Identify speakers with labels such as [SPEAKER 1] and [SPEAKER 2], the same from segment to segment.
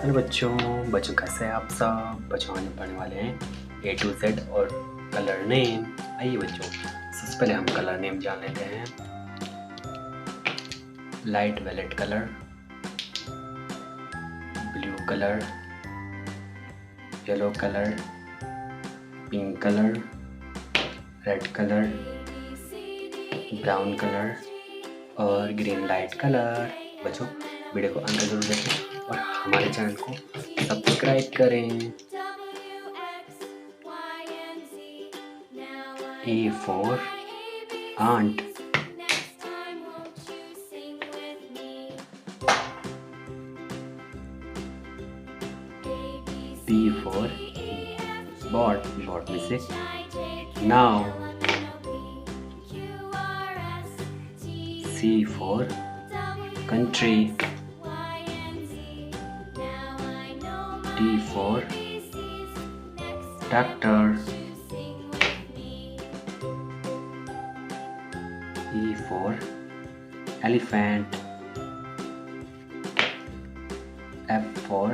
[SPEAKER 1] Hello बच्चों कैसे हैं आप सब। बच्चों आज हम पढ़ने वाले हैं A to Z और कलर नेम। आइए बच्चों, सबसे पहले हम कलर नेम जान लेते हैं। Light wallet colour, blue colour, yellow colour, pink colour, red colour, brown colour और ग्रीन लाइट कलर। बच्चों वीडियो को अंत तक जरूर देखें और हमारे चैनल को सब्सक्राइब करें। A for aunt, B for bought में से now, C for country, D for tractor, E for elephant, F for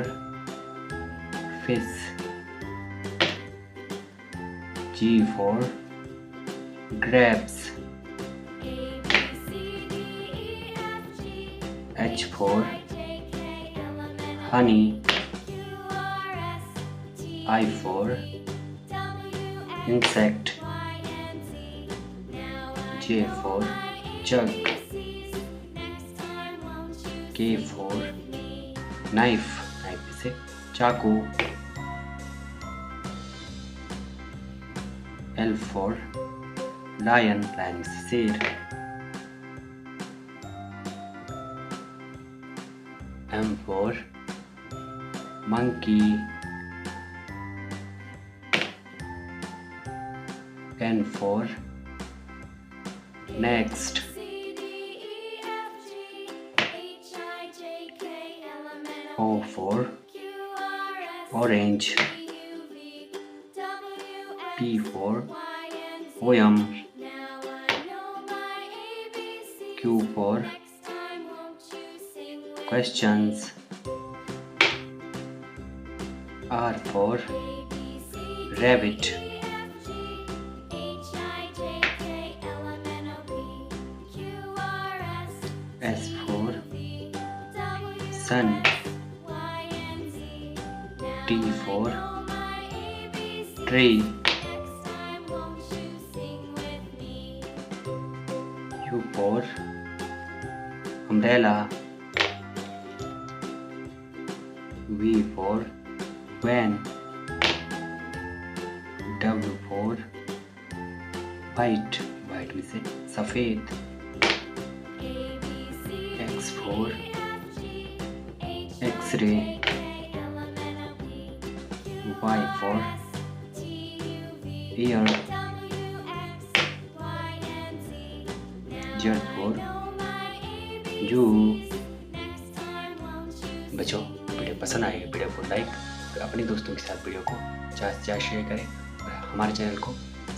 [SPEAKER 1] fish, G for grapes, H for honey, I for insect, J for jug, K for knife से चाकू, L for lion से शेर, M for monkey, N for next, O for orange, P for poem, Q for questions, R for rabbit, S for sun, T for tree, U for umbrella, V for van, W for white में से सफेद, X for X-ray, Y for ear, Z for zoo। बच्चों video पसंद आएगी, video को like और अपने दोस्तों के साथ वीडियो को ज़्यादा से ज़्यादा शेयर करें और हमारे चैनल को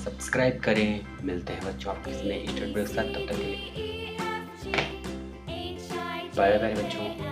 [SPEAKER 1] सब्सक्राइब करें। मिलते हैं बच्चों आपके नए स्टूडेंट के साथ, तब तक के लिए बाय बाय बच्चों।